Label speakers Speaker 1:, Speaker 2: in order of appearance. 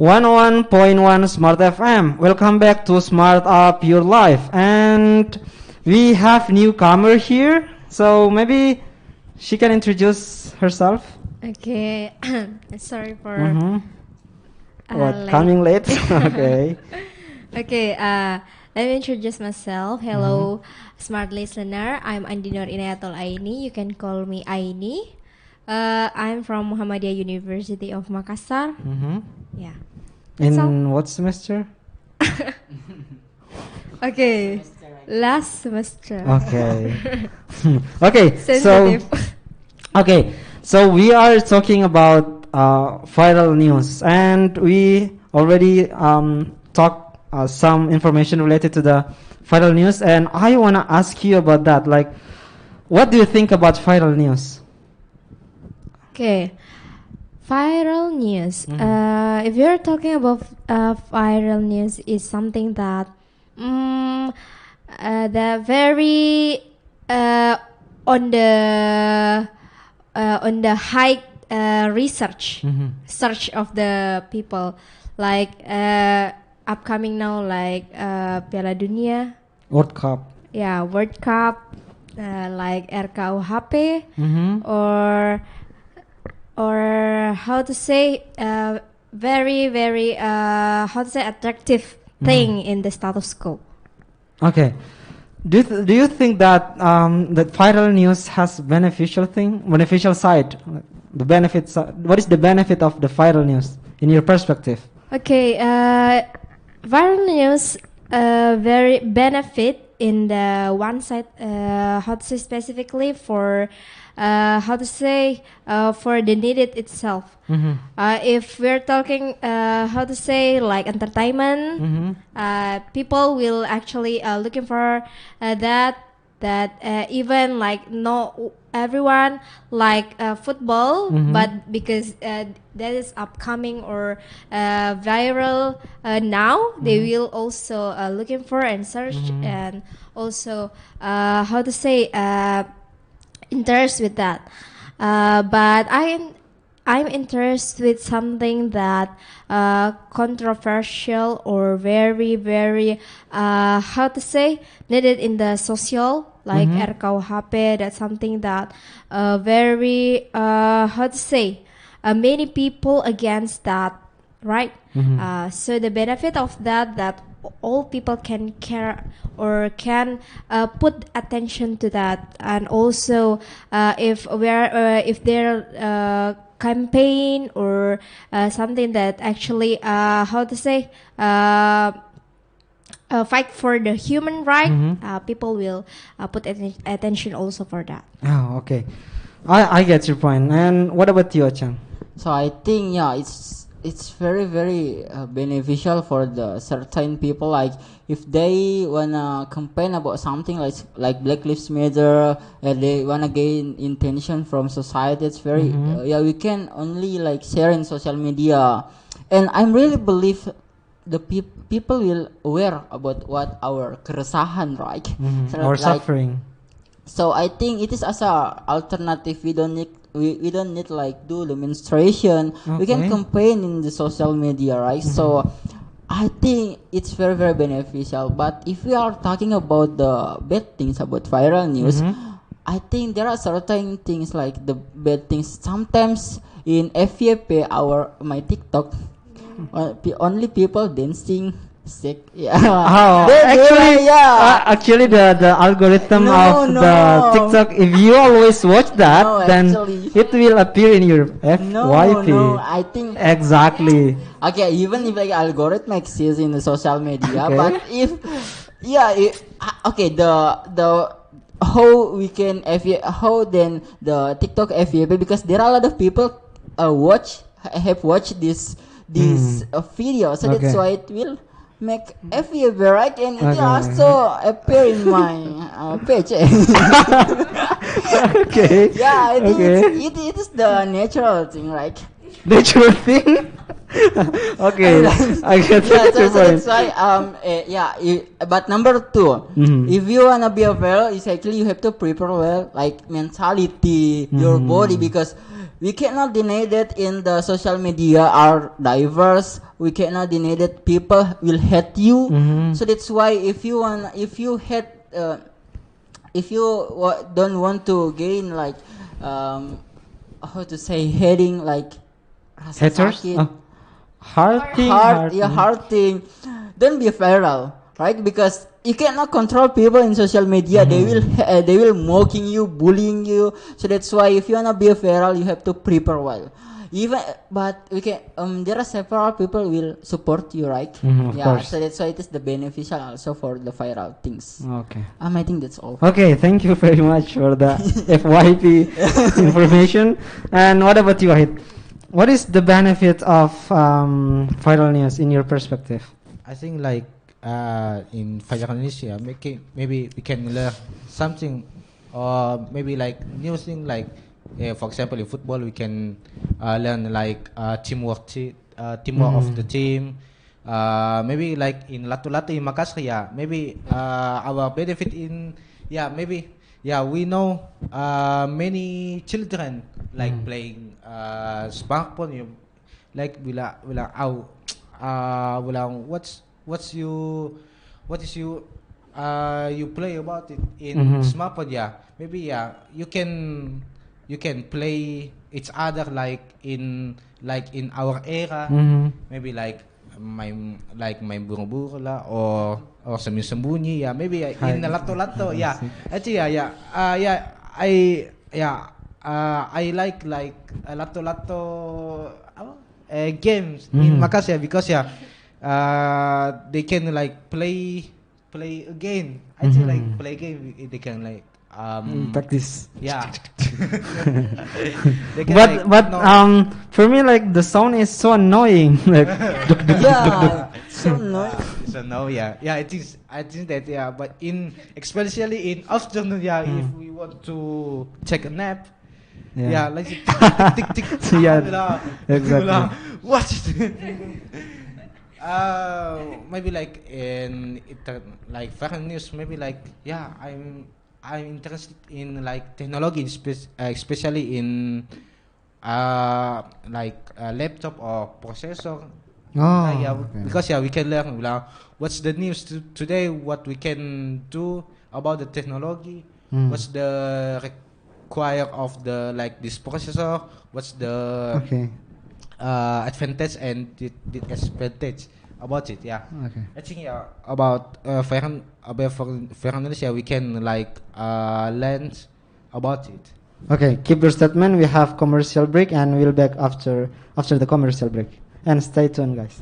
Speaker 1: 101.1 Smart FM. Welcome back to Smart Up Your Life. And we have newcomer here. So maybe she can introduce herself.
Speaker 2: Okay. Sorry for
Speaker 1: coming late? Okay.
Speaker 2: Okay, let me introduce myself. Hello, smart listener. I'm Andi Nur Inayatul Aini. You can call me Aini. I'm from Muhammadiyah University of Makassar. Yeah.
Speaker 1: In what semester?
Speaker 2: Okay, last semester.
Speaker 1: Okay. Okay.
Speaker 2: Sensitive.
Speaker 1: So we are talking about viral news, and we already talked some information related to the viral news, and I wanna ask you about that. Like, what do you think about viral news?
Speaker 2: Okay, viral news. If you're talking about viral news, is something that the very on the high research search of the people, like upcoming now, like Piala Dunia,
Speaker 1: World Cup.
Speaker 2: yeah, World Cup, like RKUHP, or how to say, very how to say attractive thing in the status quo.
Speaker 1: Okay. Do you think that that viral news has beneficial side? The benefits. What is the benefit of the viral news in your perspective?
Speaker 2: Okay, viral news very benefit in the one side. How to say specifically for how to say for the needed itself. If we're talking how to say like entertainment, people will actually looking for that even like not everyone like football, but because that is upcoming or viral now, they will also looking for and search and also how to say interest with that. But I'm interested with something that controversial or very how to say needed in the social, like RKUHP. That's something that very how to say many people against that, right? So the benefit of that all people can care or can put attention to that, and also if there campaign or something that actually how to say fight for the human right, people will put attention also for that.
Speaker 1: Oh, okay. I get your point. And what about you, Chang?
Speaker 3: So I think it's very beneficial for the certain people, like if they wanna campaign about something like Black Lives Matter, they wanna gain attention from society. It's very we can only like share in social media, and I'm really believe the people will aware about what our keresahan, right? So
Speaker 1: Or
Speaker 3: like,
Speaker 1: suffering.
Speaker 3: So I think it is as a alternative. We don't need like do demonstration. We can campaign in the social media, right? So I think it's very beneficial. But if we are talking about the bad things about viral news, I think there are certain things like the bad things. Sometimes in FYP, my TikTok, only people dancing. Sick. Yeah.
Speaker 1: Oh, actually, the algorithm of the TikTok, if you always watch that, then it will appear in your FYP.
Speaker 3: No, I think
Speaker 1: exactly.
Speaker 3: Okay, even if like algorithm exists in the social media, but if the how we can how then the TikTok FYP, because there are a lot of people have watched this video, so that's why it will make FYP, right? And it also appear in my page.
Speaker 1: Okay.
Speaker 3: Yeah, I think it is the natural thing, right?
Speaker 1: Natural thing? Okay, I get
Speaker 3: Yeah,
Speaker 1: your
Speaker 3: so
Speaker 1: point.
Speaker 3: that's why but number 2, if you wanna be a viral, it's actually you have to prepare well, like mentality, your body, because we cannot deny that in the social media are diverse. We cannot deny that people will hate you. So that's why if you don't want to gain like how to say heading like rasa
Speaker 1: Haters?
Speaker 3: sakit,
Speaker 1: Oh. Hearting.
Speaker 3: hearting, don't be viral, right? Because you cannot control people in social media. They will mocking you, bullying you. So that's why if you wanna be a viral, you have to prepare well. Even but we can there are several people will support you, right?
Speaker 1: Of
Speaker 3: Yeah,
Speaker 1: course.
Speaker 3: so that's why it is the beneficial also for the viral things.
Speaker 1: Okay.
Speaker 3: I think that's all.
Speaker 1: Okay, thank you very much for the FYP information. And what about you, Wahid? What is the benefit of viral news in your perspective?
Speaker 4: I think like in Indonesia, maybe we can learn something, or maybe like new thing like for example in football we can learn like teamwork of the team. Maybe like in Lato-Lato in Makassar, yeah, maybe our benefit in maybe we know many children like playing smartphone, like what's you play about it in smartphone, maybe you can play each other like in our era, maybe like main buru-buru lah, or sembunyi-sembunyi, maybe in lato-lato, actually I like lato-lato games in Makassar, because they can like play again. I think like play game they can like
Speaker 1: Practice.
Speaker 4: yeah.
Speaker 1: But for me, like the sound is so annoying. Like
Speaker 3: Yeah, so annoying.
Speaker 4: So no, I think that but especially in afternoon, if we want to take a nap, like tick tick tick.
Speaker 1: Yeah, exactly.
Speaker 4: What? Maybe like like foreign news, maybe like I'm interested in like technology, especially in like laptop or processor.
Speaker 1: Okay.
Speaker 4: Because we can learn what's the news today, what we can do about the technology, what's the require of the like this processor, what's the advantage and disadvantage about it.
Speaker 1: Okay.
Speaker 4: I think about fairness, we can like learn about it.
Speaker 1: Okay, keep your statement. We have commercial break and we'll back after the commercial break. And stay tuned, guys.